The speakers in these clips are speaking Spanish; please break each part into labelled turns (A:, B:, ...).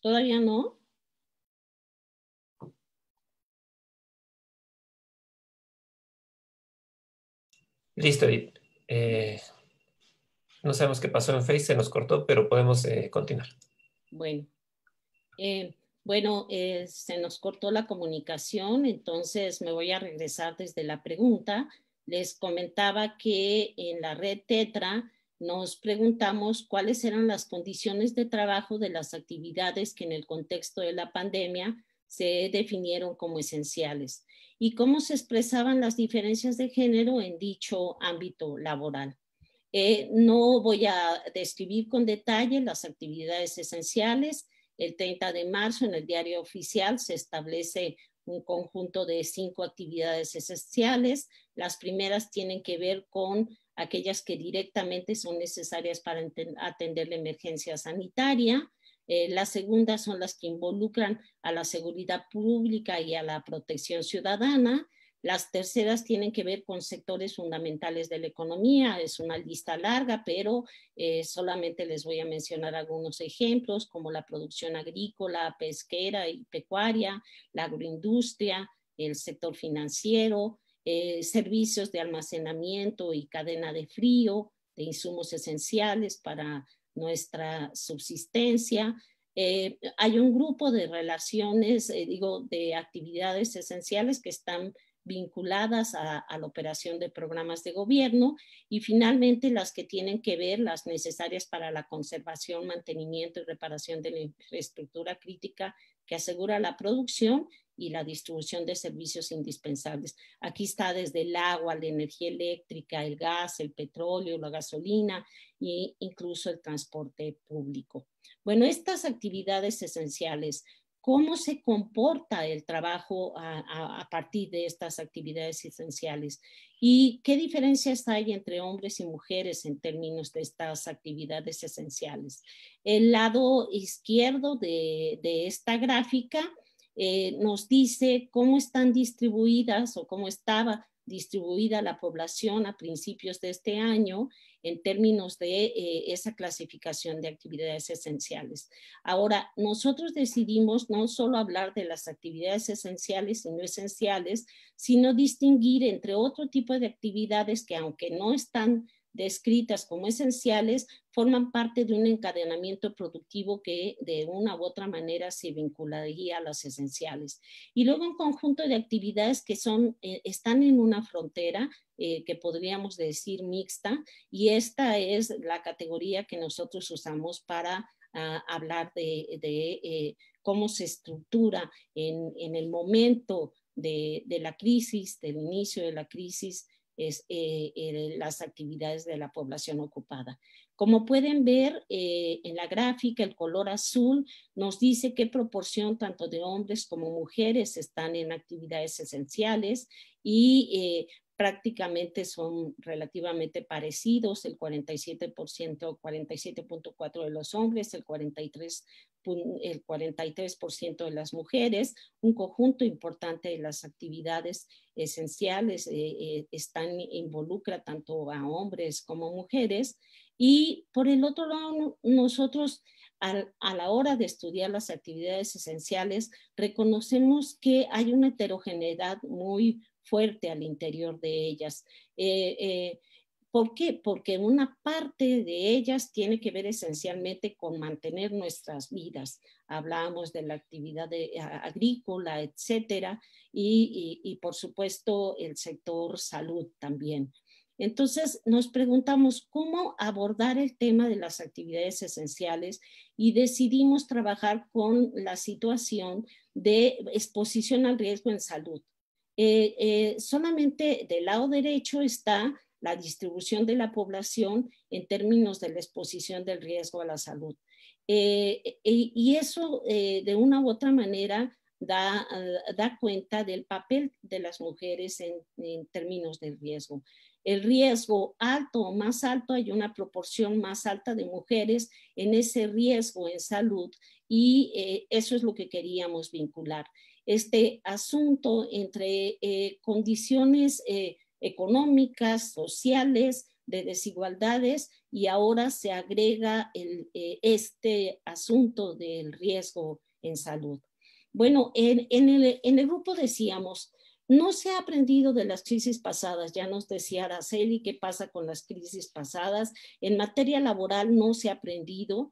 A: ¿Todavía no?
B: Listo, Edith. No sabemos qué pasó en Face, se nos cortó, pero podemos continuar.
A: Bueno, se nos cortó la comunicación, entonces me voy a regresar desde la pregunta. Les comentaba que en la red Tetra nos preguntamos cuáles eran las condiciones de trabajo de las actividades que en el contexto de la pandemia se definieron como esenciales y cómo se expresaban las diferencias de género en dicho ámbito laboral. No voy a describir con detalle las actividades esenciales. El 30 de marzo en el diario oficial se establece un conjunto de 5 actividades esenciales. Las primeras tienen que ver con aquellas que directamente son necesarias para atender la emergencia sanitaria. Las segundas son las que involucran a la seguridad pública y a la protección ciudadana. Las terceras tienen que ver con sectores fundamentales de la economía. Es una lista larga, pero solamente les voy a mencionar algunos ejemplos, como la producción agrícola, pesquera y pecuaria, la agroindustria, el sector financiero, servicios de almacenamiento y cadena de frío, de insumos esenciales para nuestra subsistencia. Hay un grupo de relaciones, de actividades esenciales que están vinculadas a la operación de programas de gobierno y finalmente las que tienen que ver, las necesarias para la conservación, mantenimiento y reparación de la infraestructura crítica que asegura la producción y la distribución de servicios indispensables. Aquí está desde el agua, la energía eléctrica, el gas, el petróleo, la gasolina e incluso el transporte público. Bueno, estas actividades esenciales, ¿cómo se comporta el trabajo a partir de estas actividades esenciales? ¿Y qué diferencias hay entre hombres y mujeres en términos de estas actividades esenciales? El lado izquierdo de esta gráfica nos dice cómo están distribuidas o cómo estaba distribuida la población a principios de este año en términos de esa clasificación de actividades esenciales. Ahora, nosotros decidimos no solo hablar de las actividades esenciales y no esenciales, sino distinguir entre otro tipo de actividades que, aunque no están descritas como esenciales, forman parte de un encadenamiento productivo que de una u otra manera se vincularía a las esenciales. Y luego un conjunto de actividades que están en una frontera que podríamos decir mixta, y esta es la categoría que nosotros usamos para hablar de cómo se estructura en el momento de la crisis, del inicio de la crisis, las actividades de la población ocupada. Como pueden ver en la gráfica, el color azul nos dice qué proporción tanto de hombres como mujeres están en actividades esenciales y prácticamente son relativamente parecidos, el 47%, 47.4% de los hombres, el 43% de las mujeres. Un conjunto importante de las actividades esenciales involucra tanto a hombres como mujeres. Y por el otro lado, nosotros a la hora de estudiar las actividades esenciales, reconocemos que hay una heterogeneidad muy fuerte al interior de ellas. ¿Por qué? Porque una parte de ellas tiene que ver esencialmente con mantener nuestras vidas. Hablamos de la actividad agrícola, etcétera, y por supuesto el sector salud también. Entonces nos preguntamos cómo abordar el tema de las actividades esenciales y decidimos trabajar con la situación de exposición al riesgo en salud. Solamente del lado derecho está la distribución de la población en términos de la exposición del riesgo a la salud. Y eso de una u otra manera da cuenta del papel de las mujeres en términos del riesgo. El riesgo alto o más alto, hay una proporción más alta de mujeres en ese riesgo en salud y eso es lo que queríamos vincular. Este asunto entre condiciones económicas, sociales, de desigualdades y ahora se agrega este asunto del riesgo en salud. Bueno, en el grupo decíamos, no se ha aprendido de las crisis pasadas, ya nos decía Araceli qué pasa con las crisis pasadas. En materia laboral no se ha aprendido.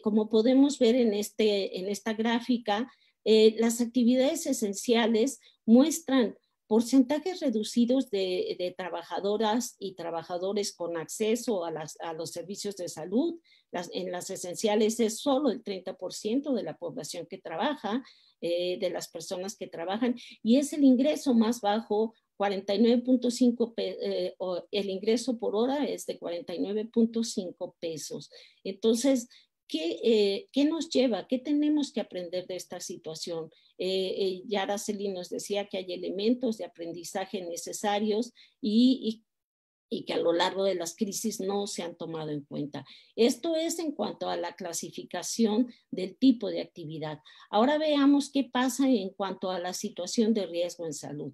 A: Como podemos ver en esta gráfica, las actividades esenciales muestran porcentajes reducidos de trabajadoras y trabajadores con acceso a los servicios de salud. En las esenciales es solo el 30% de la población que trabaja, de las personas que trabajan, y es el ingreso más bajo, 49.5 el ingreso por hora es de 49.5 pesos. Entonces, ¿qué nos lleva? ¿Qué tenemos que aprender de esta situación? Ya Araceli nos decía que hay elementos de aprendizaje necesarios y que a lo largo de las crisis no se han tomado en cuenta. Esto es en cuanto a la clasificación del tipo de actividad. Ahora veamos qué pasa en cuanto a la situación de riesgo en salud.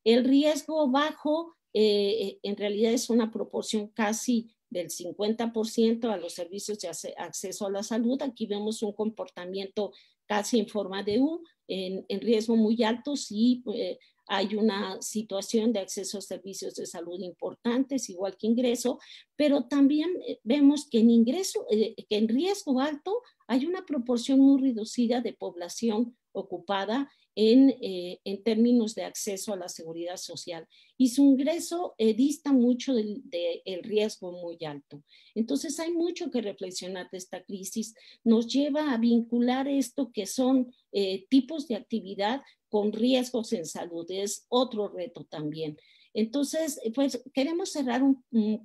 A: El riesgo bajo en realidad es una proporción casi del 50% a los servicios de acceso a la salud. Aquí vemos un comportamiento casi en forma de U. En riesgo muy alto sí hay una situación de acceso a servicios de salud importantes, igual que ingreso, pero también vemos que que en riesgo alto hay una proporción muy reducida de población ocupada en términos de acceso a la seguridad social, y su ingreso dista mucho del riesgo muy alto. Entonces hay mucho que reflexionar de esta crisis. Nos lleva a vincular esto que son tipos de actividad con riesgos en salud. Es otro reto también. Entonces, pues queremos cerrar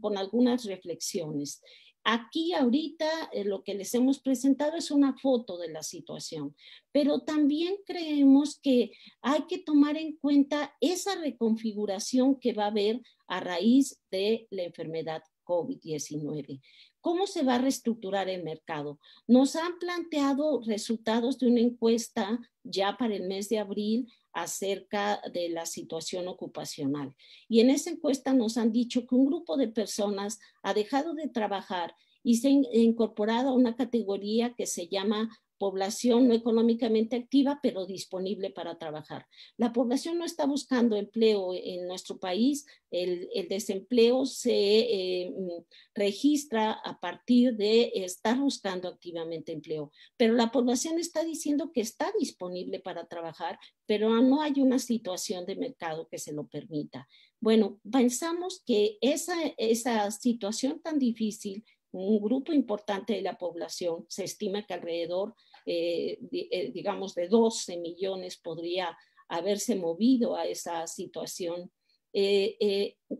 A: con algunas reflexiones. Aquí ahorita lo que les hemos presentado es una foto de la situación, pero también creemos que hay que tomar en cuenta esa reconfiguración que va a haber a raíz de la enfermedad COVID-19. ¿Cómo se va a reestructurar el mercado? Nos han planteado resultados de una encuesta ya para el mes de abril acerca de la situación ocupacional. Y en esa encuesta nos han dicho que un grupo de personas ha dejado de trabajar y se ha incorporado a una categoría que se llama población no económicamente activa, pero disponible para trabajar. La población no está buscando empleo en nuestro país. El desempleo se registra a partir de estar buscando activamente empleo, pero la población está diciendo que está disponible para trabajar, pero no hay una situación de mercado que se lo permita. Bueno, pensamos que esa situación tan difícil, un grupo importante de la población, se estima que alrededor, digamos, de 12 millones podría haberse movido a esa situación,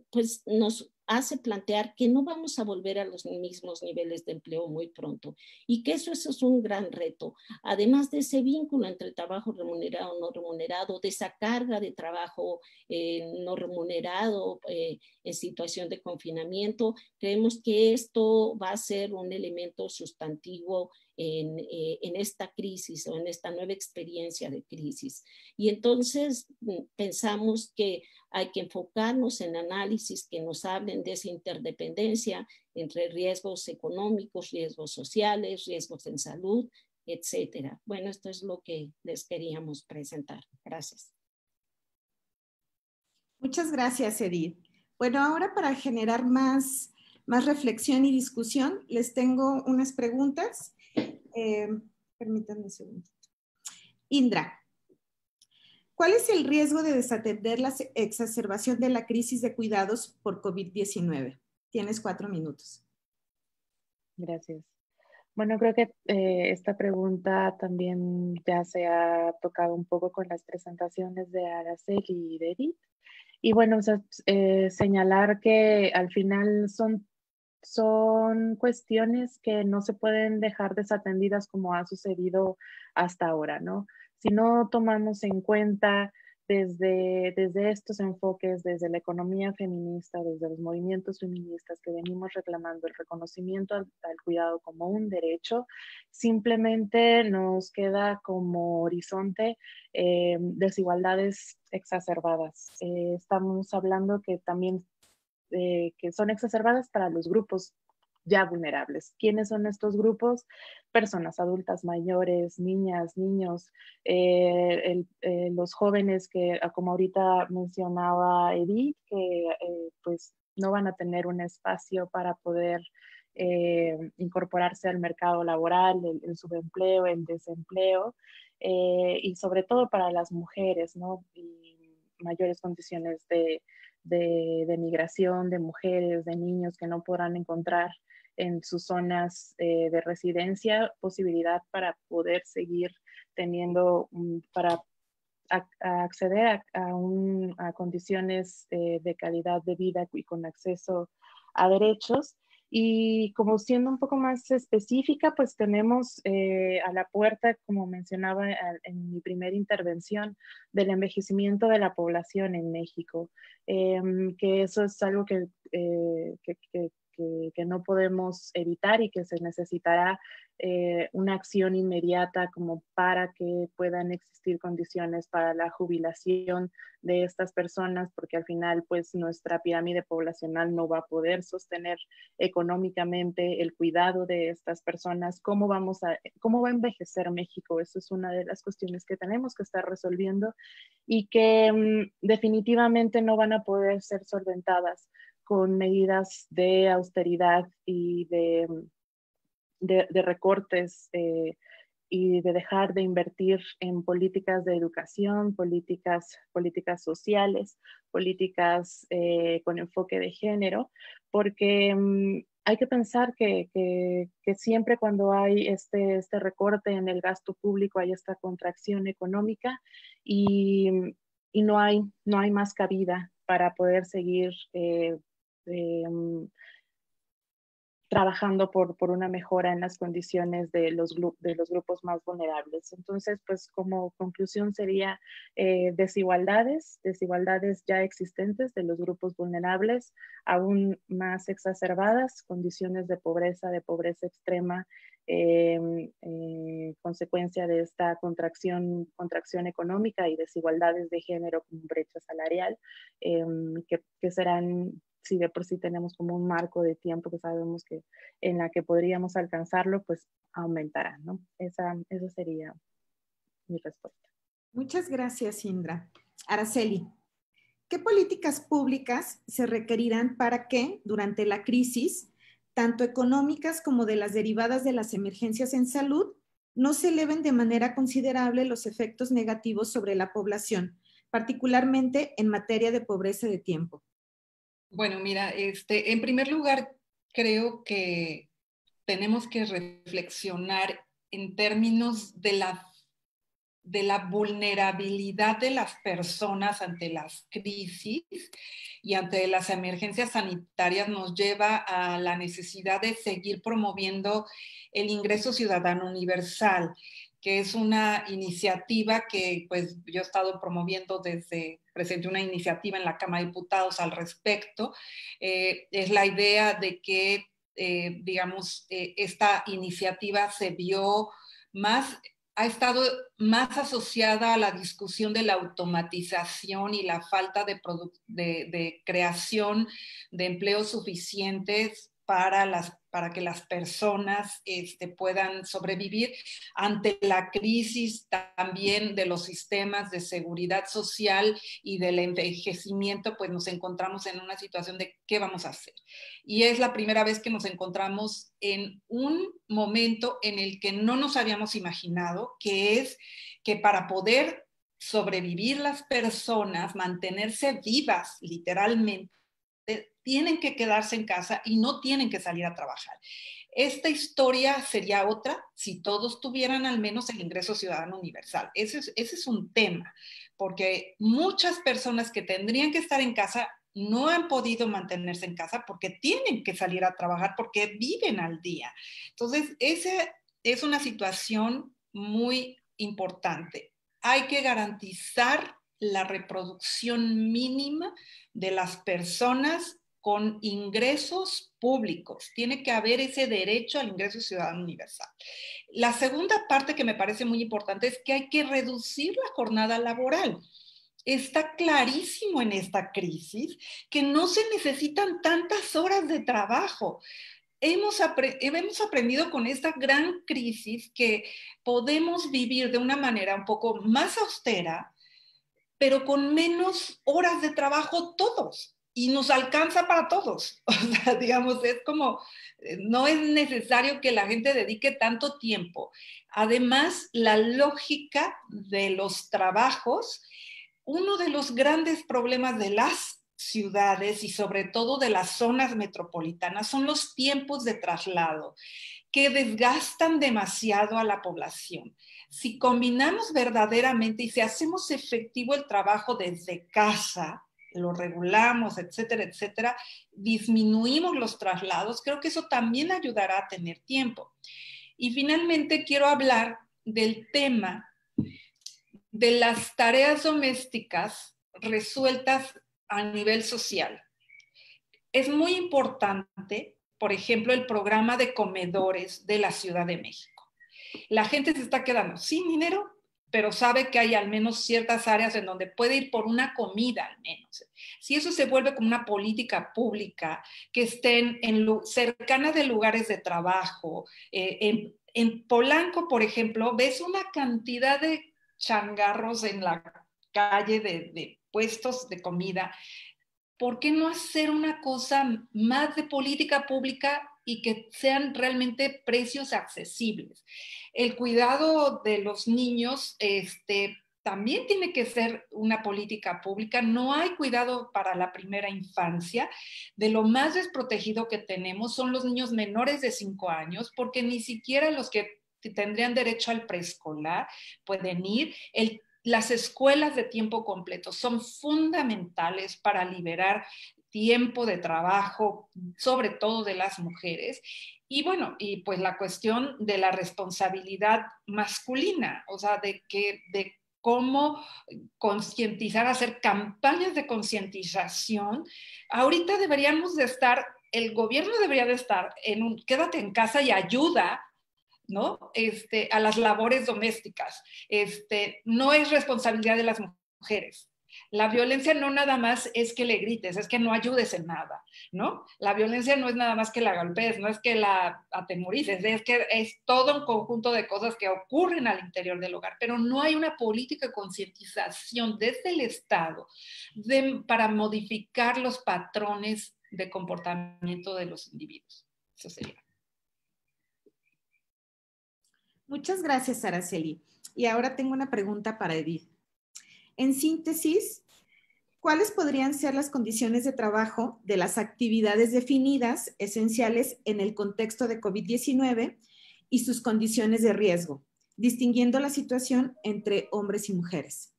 A: pues nos hace plantear que no vamos a volver a los mismos niveles de empleo muy pronto y que eso es un gran reto. Además de ese vínculo entre trabajo remunerado o no remunerado, de esa carga de trabajo no remunerado en situación de confinamiento, creemos que esto va a ser un elemento sustantivo en esta crisis o en esta nueva experiencia de crisis. Y entonces pensamos que hay que enfocarnos en análisis que nos hablen de esa interdependencia entre riesgos económicos, riesgos sociales, riesgos en salud, etcétera. Bueno, esto es lo que les queríamos presentar. Gracias.
C: Muchas gracias, Edith. Bueno, ahora para generar más reflexión y discusión, les tengo unas preguntas. Permítanme un segundito. Indra, ¿cuál es el riesgo de desatender la exacerbación de la crisis de cuidados por COVID-19? Tienes 4 minutos.
D: Gracias. Bueno, creo que esta pregunta también ya se ha tocado un poco con las presentaciones de Araceli y de Edith. Y bueno, o sea, señalar que al final son cuestiones que no se pueden dejar desatendidas como ha sucedido hasta ahora, ¿no? Si no tomamos en cuenta desde estos enfoques, desde la economía feminista, desde los movimientos feministas que venimos reclamando el reconocimiento al cuidado como un derecho, simplemente nos queda como horizonte desigualdades exacerbadas. Estamos hablando que también que son exacerbadas para los grupos ya vulnerables. ¿Quiénes son estos grupos? Personas adultas mayores, niñas, niños, los jóvenes que, como ahorita mencionaba Edith, que pues no van a tener un espacio para poder incorporarse al mercado laboral, el subempleo, el desempleo, y sobre todo para las mujeres, ¿no? Y mayores condiciones de migración, de mujeres, de niños que no podrán encontrar en sus zonas de residencia posibilidad para poder seguir teniendo, para acceder a condiciones de calidad de vida y con acceso a derechos. Y como siendo un poco más específica, pues tenemos a la puerta, como mencionaba en mi primera intervención, del envejecimiento de la población en México, que eso es algo que no podemos evitar y que se necesitará una acción inmediata como para que puedan existir condiciones para la jubilación de estas personas, porque al final pues nuestra pirámide poblacional no va a poder sostener económicamente el cuidado de estas personas. ¿Cómo va a envejecer México? Eso es una de las cuestiones que tenemos que estar resolviendo y que definitivamente no van a poder ser solventadas con medidas de austeridad y de recortes y de dejar de invertir en políticas de educación, políticas sociales, políticas con enfoque de género, porque hay que pensar que siempre cuando hay este recorte en el gasto público hay esta contracción económica y no hay más cabida para poder seguir trabajando por una mejora en las condiciones de los grupos más vulnerables. Entonces, pues como conclusión sería desigualdades ya existentes de los grupos vulnerables, aún más exacerbadas, condiciones de pobreza extrema, consecuencia de esta contracción económica y desigualdades de género como brecha salarial, que serán, si de por sí tenemos como un marco de tiempo que sabemos que en la que podríamos alcanzarlo, pues aumentará, ¿no? Esa sería mi respuesta.
C: Muchas gracias, Indra. Araceli, ¿qué políticas públicas se requerirán para que, durante la crisis, tanto económicas como de las derivadas de las emergencias en salud, no se eleven de manera considerable los efectos negativos sobre la población, particularmente en materia de pobreza de tiempo?
E: Bueno, mira, en primer lugar, creo que tenemos que reflexionar en términos de la vulnerabilidad de las personas ante las crisis y ante las emergencias sanitarias. Nos lleva a la necesidad de seguir promoviendo el ingreso ciudadano universal, que es una iniciativa que pues yo he estado promoviendo presenté una iniciativa en la Cámara de Diputados al respecto. Es la idea de que, esta iniciativa ha estado más asociada a la discusión de la automatización y la falta de creación de empleos suficientes para que las personas puedan sobrevivir ante la crisis también de los sistemas de seguridad social y del envejecimiento. Pues nos encontramos en una situación de qué vamos a hacer. Y es la primera vez que nos encontramos en un momento en el que no nos habíamos imaginado, que es que para poder sobrevivir las personas, mantenerse vivas literalmente, tienen que quedarse en casa y no tienen que salir a trabajar. Esta historia sería otra si todos tuvieran al menos el ingreso ciudadano universal. Ese es un tema, porque muchas personas que tendrían que estar en casa no han podido mantenerse en casa porque tienen que salir a trabajar, porque viven al día. Entonces, esa es una situación muy importante. Hay que garantizar la reproducción mínima de las personas con ingresos públicos. Tiene que haber ese derecho al ingreso ciudadano universal. La segunda parte que me parece muy importante es que hay que reducir la jornada laboral. está clarísimo en esta crisis que no se necesitan tantas horas de trabajo. Hemos aprendido con esta gran crisis que podemos vivir de una manera un poco más austera, pero con menos horas de trabajo todos. Y nos alcanza para todos. O sea, digamos, es como, no es necesario que la gente dedique tanto tiempo. Además, la lógica de los trabajos, uno de los grandes problemas de las ciudades y sobre todo de las zonas metropolitanas son los tiempos de traslado que desgastan demasiado a la población. Si combinamos verdaderamente y si hacemos efectivo el trabajo desde casa, lo regulamos, etcétera, etcétera, disminuimos los traslados, creo que eso también ayudará a tener tiempo. Y finalmente quiero hablar del tema de las tareas domésticas resueltas a nivel social. Es muy importante, por ejemplo, el programa de comedores de la Ciudad de México. La gente se está quedando sin dinero, pero sabe que hay al menos ciertas áreas en donde puede ir por una comida al menos. Si eso se vuelve como una política pública, que estén cercana de lugares de trabajo, en Polanco, por ejemplo, ves una cantidad de changarros en la calle de puestos de comida. ¿Por qué no hacer una cosa más de política pública y que sean realmente precios accesibles? El cuidado de los niños también tiene que ser una política pública. No hay cuidado para la primera infancia. De lo más desprotegido que tenemos son los niños menores de 5 años, porque ni siquiera los que tendrían derecho al preescolar pueden ir. Las escuelas de tiempo completo son fundamentales para liberar tiempo de trabajo, sobre todo de las mujeres. Y bueno, y pues la cuestión de la responsabilidad masculina, o sea, de cómo concientizar, hacer campañas de concientización. Ahorita deberíamos de estar, el gobierno debería de estar en un quédate en casa y ayuda, ¿no? A las labores domésticas. No es responsabilidad de las mujeres. La violencia no nada más es que le grites, es que no ayudes en nada, ¿no? La violencia no es nada más que la golpees, no es que la atemorices, es que es todo un conjunto de cosas que ocurren al interior del hogar, pero no hay una política de concientización desde el Estado para modificar los patrones de comportamiento de los individuos. Eso sería.
C: Muchas gracias, Araceli. Y ahora tengo una pregunta para Edith. En síntesis, ¿cuáles podrían ser las condiciones de trabajo de las actividades definidas esenciales en el contexto de COVID-19 y sus condiciones de riesgo, distinguiendo la situación entre hombres y mujeres?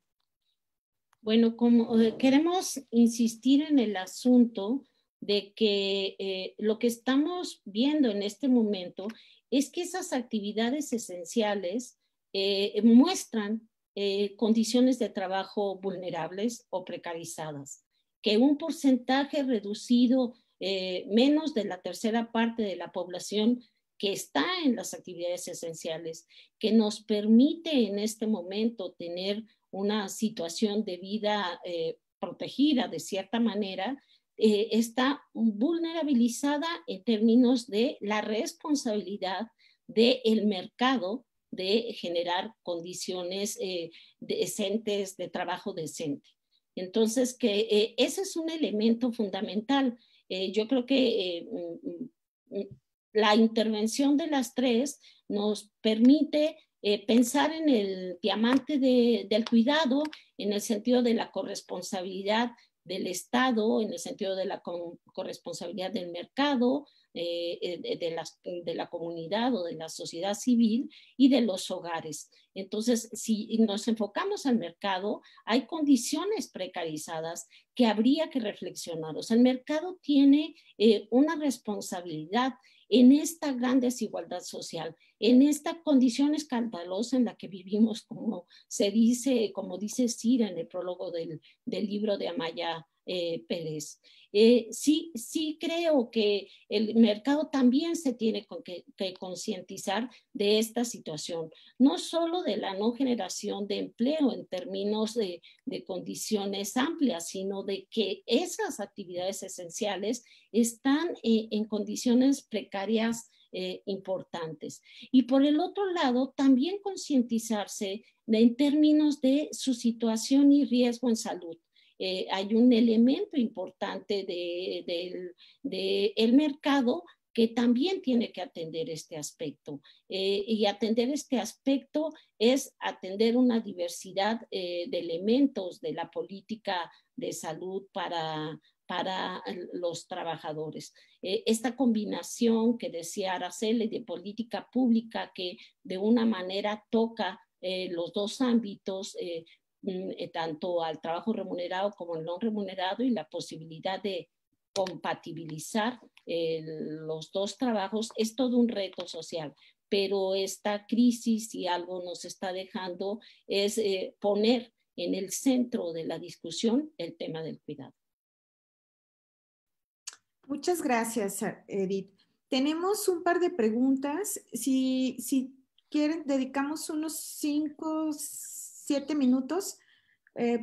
A: Bueno, como queremos insistir en el asunto de que lo que estamos viendo en este momento es que esas actividades esenciales muestran condiciones de trabajo vulnerables o precarizadas, que un porcentaje reducido, menos de la tercera parte de la población que está en las actividades esenciales, que nos permite en este momento tener una situación de vida protegida de cierta manera, está vulnerabilizada en términos de la responsabilidad del mercado de generar condiciones decentes, de trabajo decente. Entonces, que ese es un elemento fundamental. Yo creo que la intervención de las tres nos permite pensar en el diamante del cuidado, en el sentido de la corresponsabilidad del Estado, en el sentido de la corresponsabilidad del mercado, de la comunidad o de la sociedad civil y de los hogares. Entonces, si nos enfocamos al mercado, hay condiciones precarizadas que habría que reflexionar. O sea, el mercado tiene una responsabilidad en esta gran desigualdad social, en esta condición escandalosa en la que vivimos, como dice Cira en el prólogo del libro de Amaya Pérez. Sí creo que el mercado también se tiene que concientizar de esta situación, no solo de la no generación de empleo en términos de condiciones amplias, sino de que esas actividades esenciales están en condiciones precarias importantes. Y por el otro lado, también concientizarse en términos de su situación y riesgo en salud. Hay un elemento importante del mercado que también tiene que atender este aspecto. Y atender este aspecto es atender una diversidad de elementos de la política de salud para los trabajadores. Esta combinación que decía Araceli de política pública que de una manera toca los dos ámbitos, tanto al trabajo remunerado como al no remunerado, y la posibilidad de compatibilizar los dos trabajos, es todo un reto social. Pero esta crisis, si algo nos está dejando, es poner en el centro de la discusión el tema del cuidado.
C: Muchas gracias, Edith. Tenemos un par de preguntas. Si quieren, dedicamos unos 5, 7 minutos.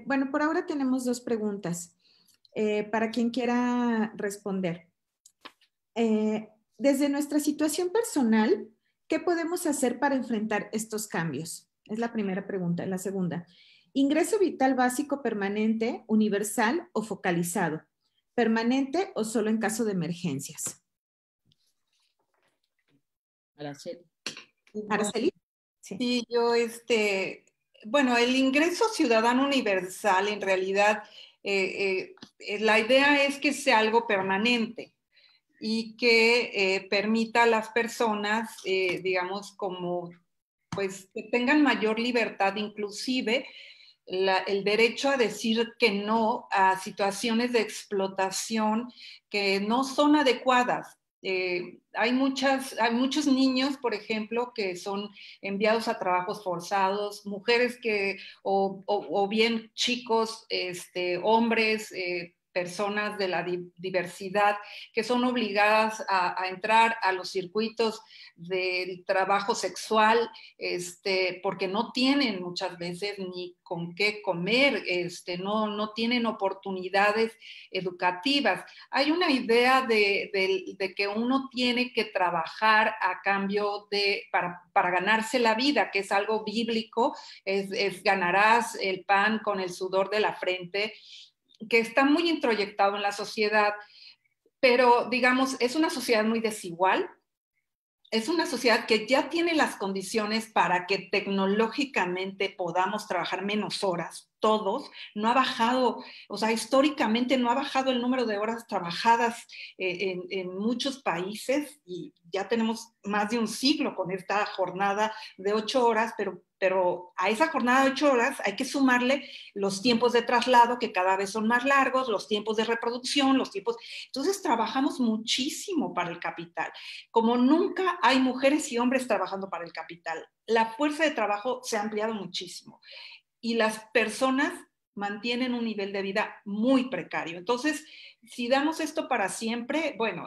C: Bueno, por ahora tenemos 2 preguntas para quien quiera responder. Desde nuestra situación personal, ¿qué podemos hacer para enfrentar estos cambios? Es la primera pregunta. La segunda, ¿ingreso vital básico permanente, universal o focalizado? ¿Permanente o solo en caso de emergencias?
A: Araceli.
C: Araceli.
E: Sí, yo, bueno, el ingreso ciudadano universal, en realidad, la idea es que sea algo permanente y que permita a las personas, digamos, como, pues, que tengan mayor libertad, inclusive el derecho a decir que no a situaciones de explotación que no son adecuadas. Hay muchos niños, por ejemplo, que son enviados a trabajos forzados, mujeres que, o bien chicos, hombres, personas de la diversidad, que son obligadas a entrar a los circuitos del trabajo sexual, porque no tienen muchas veces ni con qué comer, no tienen oportunidades educativas. Hay una idea de que uno tiene que trabajar a cambio para ganarse la vida, que es algo bíblico, es ganarás el pan con el sudor de la frente, que está muy introyectado en la sociedad, pero digamos, es una sociedad muy desigual. Es una sociedad que ya tiene las condiciones para que tecnológicamente podamos trabajar menos horas, todos. No ha bajado, o sea, históricamente no ha bajado el número de horas trabajadas en muchos países, y ya tenemos más de un siglo con esta jornada de 8 horas, pero a esa jornada de 8 horas hay que sumarle los tiempos de traslado, que cada vez son más largos, los tiempos de reproducción, los tiempos... Entonces trabajamos muchísimo para el capital. Como nunca hay mujeres y hombres trabajando para el capital. La fuerza de trabajo se ha ampliado muchísimo y las personas mantienen un nivel de vida muy precario. Entonces, si damos esto para siempre, bueno,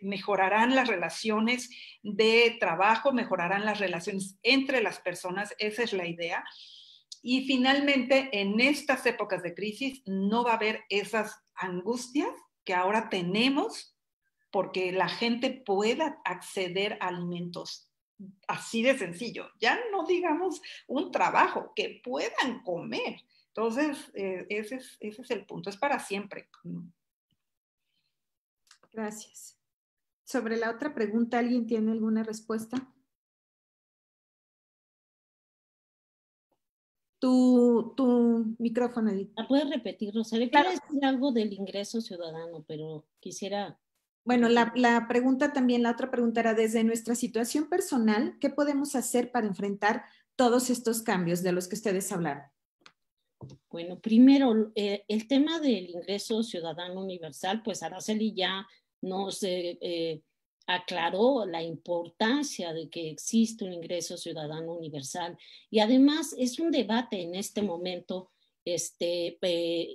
E: mejorarán las relaciones de trabajo, mejorarán las relaciones entre las personas, esa es la idea. Y finalmente, en estas épocas de crisis, no va a haber esas angustias que ahora tenemos porque la gente pueda acceder a alimentos. Así de sencillo. Ya no digamos un trabajo, que puedan comer. Entonces, ese es el punto. Es para siempre.
C: Gracias. Sobre la otra pregunta, ¿alguien tiene alguna respuesta? Tu micrófono, Edith.
A: ¿Puedes repetir, Rosario?
C: Claro.
A: Quiero decir algo del ingreso ciudadano, pero quisiera...
C: Bueno, la pregunta también, la otra pregunta era, desde nuestra situación personal, ¿qué podemos hacer para enfrentar todos estos cambios de los que ustedes hablaron?
A: Bueno, primero, el tema del ingreso ciudadano universal, pues Araceli ya nos aclaró la importancia de que existe un ingreso ciudadano universal, y además es un debate en este momento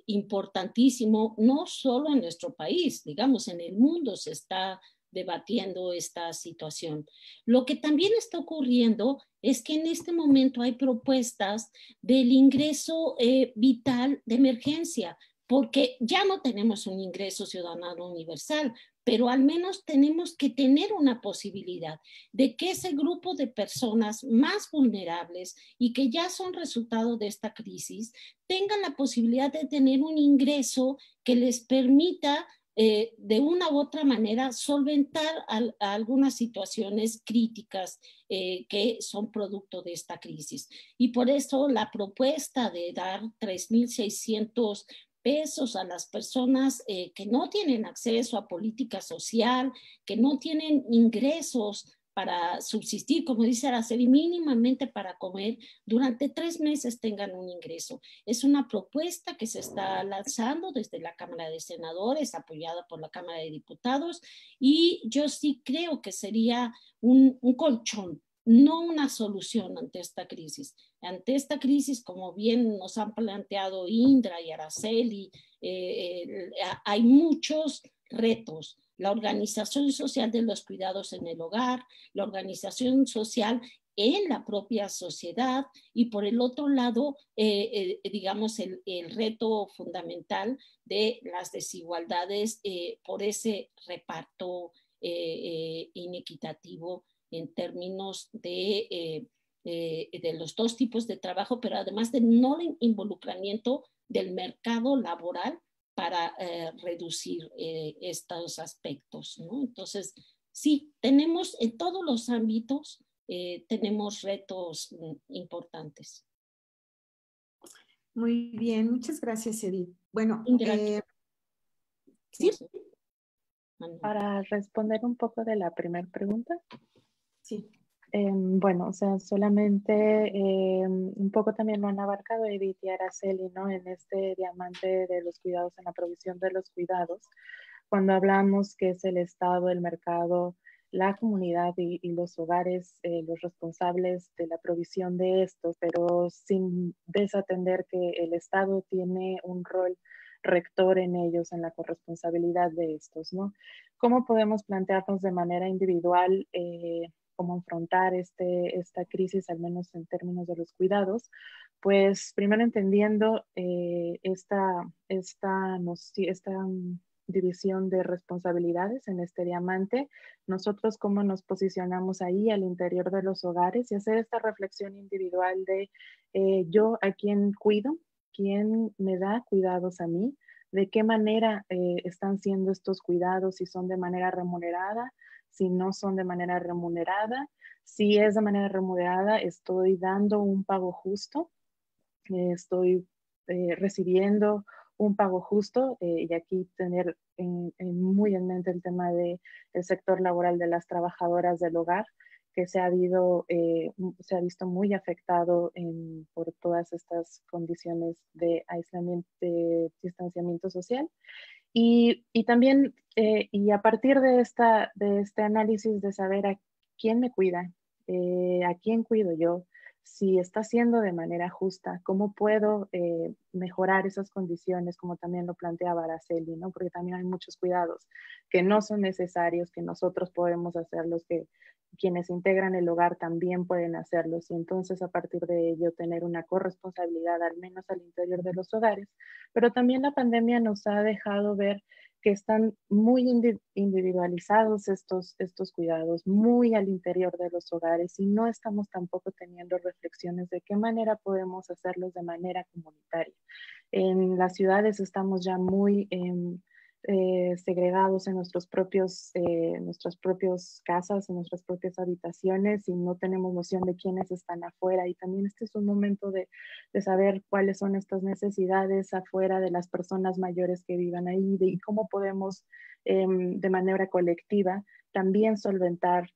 A: importantísimo, no solo en nuestro país, digamos, en el mundo se está debatiendo esta situación. Lo que también está ocurriendo es que en este momento hay propuestas del ingreso vital de emergencia, porque ya no tenemos un ingreso ciudadano universal, pero al menos tenemos que tener una posibilidad de que ese grupo de personas más vulnerables y que ya son resultado de esta crisis tengan la posibilidad de tener un ingreso que les permita de una u otra manera solventar a algunas situaciones críticas que son producto de esta crisis. Y por eso la propuesta de dar 3.600 pesos a las personas que no tienen acceso a política social, que no tienen ingresos para subsistir, como dice Araceli, mínimamente para comer, durante 3 meses tengan un ingreso. Es una propuesta que se está lanzando desde la Cámara de Senadores, apoyada por la Cámara de Diputados, y yo sí creo que sería un colchón, no una solución ante esta crisis. Ante esta crisis, como bien nos han planteado Indra y Araceli, hay muchos retos. La organización social de los cuidados en el hogar, la organización social en la propia sociedad y por el otro lado, digamos, el reto fundamental de las desigualdades por ese reparto inequitativo en términos de los dos tipos de trabajo, pero además de no involucramiento del mercado laboral para reducir estos aspectos, ¿no? Entonces, sí, tenemos en todos los ámbitos, tenemos retos importantes.
C: Muy bien, muchas gracias, Edith. Bueno,
A: ¿sí?
D: Para responder un poco de la primera pregunta.
C: Sí.
D: Bueno, o sea, solamente un poco también lo han abarcado Edith y Araceli, ¿no? En este diamante de los cuidados, en la provisión de los cuidados, cuando hablamos que es el Estado, el mercado, la comunidad y los hogares los responsables de la provisión de estos, pero sin desatender que el Estado tiene un rol rector en ellos, en la corresponsabilidad de estos, ¿no? ¿Cómo podemos plantearnos de manera individual cómo afrontar esta crisis, al menos en términos de los cuidados? Pues primero entendiendo esta división de responsabilidades en este diamante, nosotros cómo nos posicionamos ahí al interior de los hogares y hacer esta reflexión individual de yo a quién cuido, quién me da cuidados a mí, de qué manera están siendo estos cuidados, si son de manera remunerada, si no son de manera remunerada, si es de manera remunerada, estoy dando un pago justo, estoy recibiendo un pago justo y aquí tener muy en mente el tema del sector laboral de las trabajadoras del hogar, que se ha visto muy afectado por todas estas condiciones de aislamiento, de distanciamiento social. Y también, y a partir de este análisis de saber a quién me cuida, a quién cuido yo, si está haciendo de manera justa, cómo puedo mejorar esas condiciones, como también lo planteaba Araceli, ¿no? Porque también hay muchos cuidados que no son necesarios, que nosotros podemos hacerlos, que quienes integran el hogar también pueden hacerlos, y entonces a partir de ello tener una corresponsabilidad, al menos al interior de los hogares. Pero también la pandemia nos ha dejado ver que están muy individualizados estos cuidados, muy al interior de los hogares, y no estamos tampoco teniendo reflexiones de qué manera podemos hacerlos de manera comunitaria. En las ciudades estamos ya muy segregados en nuestras propias casas, en nuestras propias habitaciones, y no tenemos noción de quiénes están afuera. Y también este es un momento de saber cuáles son estas necesidades afuera de las personas mayores que vivan ahí y cómo podemos de manera colectiva también solventar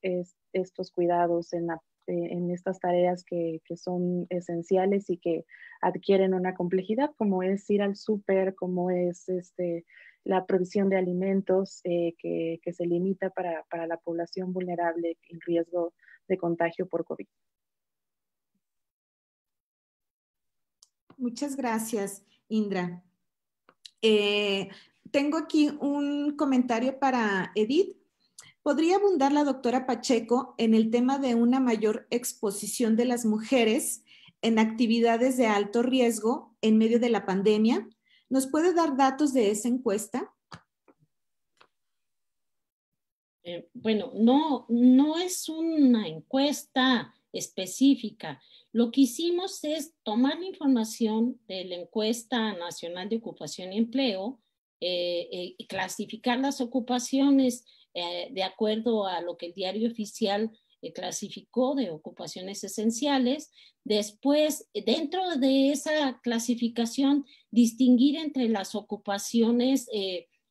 D: estos cuidados en estas tareas que son esenciales y que adquieren una complejidad, como es ir al súper, como es la provisión de alimentos que se limita para la población vulnerable en riesgo de contagio por COVID.
C: Muchas gracias, Indra. Tengo aquí un comentario para Edith. ¿Podría abundar la doctora Pacheco en el tema de una mayor exposición de las mujeres en actividades de alto riesgo en medio de la pandemia? ¿Nos puede dar datos de esa encuesta?
A: Bueno, no es una encuesta específica. Lo que hicimos es tomar la información de la encuesta nacional de ocupación y empleo y clasificar las ocupaciones de acuerdo a lo que el diario oficial clasificó de ocupaciones esenciales. Después, dentro de esa clasificación, distinguir entre las ocupaciones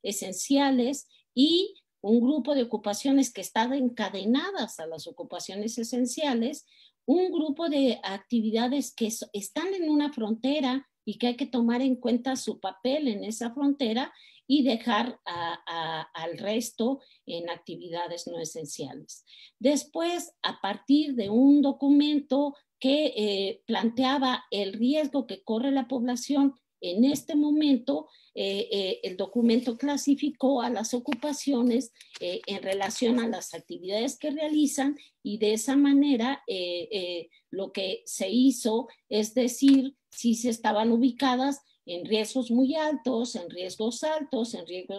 A: esenciales y un grupo de ocupaciones que están encadenadas a las ocupaciones esenciales, un grupo de actividades que están en una frontera y que hay que tomar en cuenta su papel en esa frontera y dejar al resto en actividades no esenciales. Después, a partir de un documento que planteaba el riesgo que corre la población en este momento, el documento clasificó a las ocupaciones en relación a las actividades que realizan y de esa manera lo que se hizo es decir si se estaban ubicadas en riesgos muy altos, en riesgos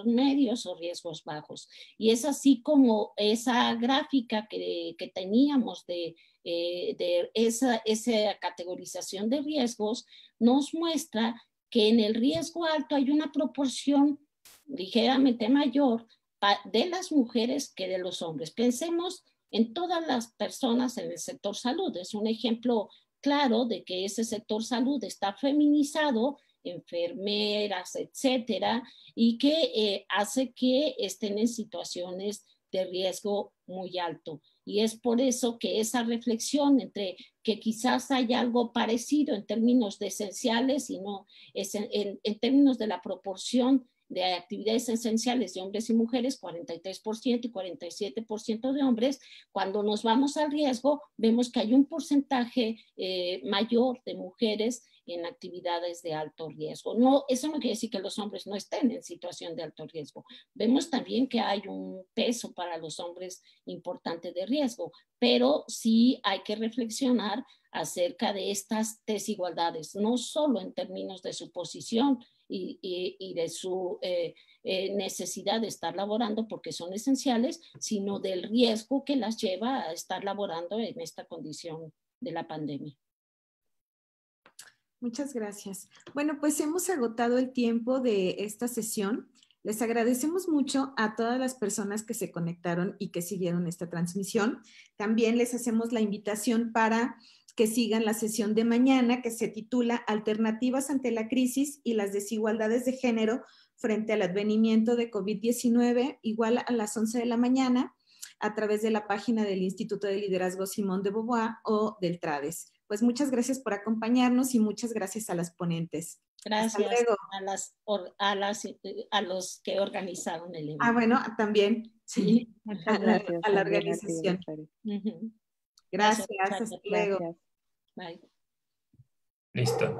A: medios o riesgos bajos. Y es así como esa gráfica que teníamos de esa categorización de riesgos nos muestra que en el riesgo alto hay una proporción ligeramente mayor de las mujeres que de los hombres. Pensemos en todas las personas en el sector salud. Es un ejemplo claro de que ese sector salud está feminizado, enfermeras, etcétera, y que hace que estén en situaciones de riesgo muy alto. Y es por eso que esa reflexión entre que quizás haya algo parecido en términos de esenciales y no es en términos de la proporción de actividades esenciales de hombres y mujeres, 43% y 47% de hombres, cuando nos vamos al riesgo, vemos que hay un porcentaje mayor de mujeres en actividades de alto riesgo. No, eso no quiere decir que los hombres no estén en situación de alto riesgo. Vemos también que hay un peso para los hombres importante de riesgo, pero sí hay que reflexionar acerca de estas desigualdades, no solo en términos de su posición y de su necesidad de estar laborando porque son esenciales, sino del riesgo que las lleva a estar laborando en esta condición de la pandemia.
C: Muchas gracias. Bueno, pues hemos agotado el tiempo de esta sesión. Les agradecemos mucho a todas las personas que se conectaron y que siguieron esta transmisión. También les hacemos la invitación para que sigan la sesión de mañana que se titula Alternativas ante la crisis y las desigualdades de género frente al advenimiento de COVID-19, igual a las 11 de la mañana, a través de la página del Instituto de Liderazgo Simón de Beauvoir o del TRADES. Pues muchas gracias por acompañarnos y muchas gracias a las ponentes.
A: Gracias a los que organizaron el evento.
C: Ah, bueno, también. Sí.
D: Muchas gracias
C: a la organización.
A: Uh-huh.
C: Gracias, hasta luego.
A: Bye.
B: Listo.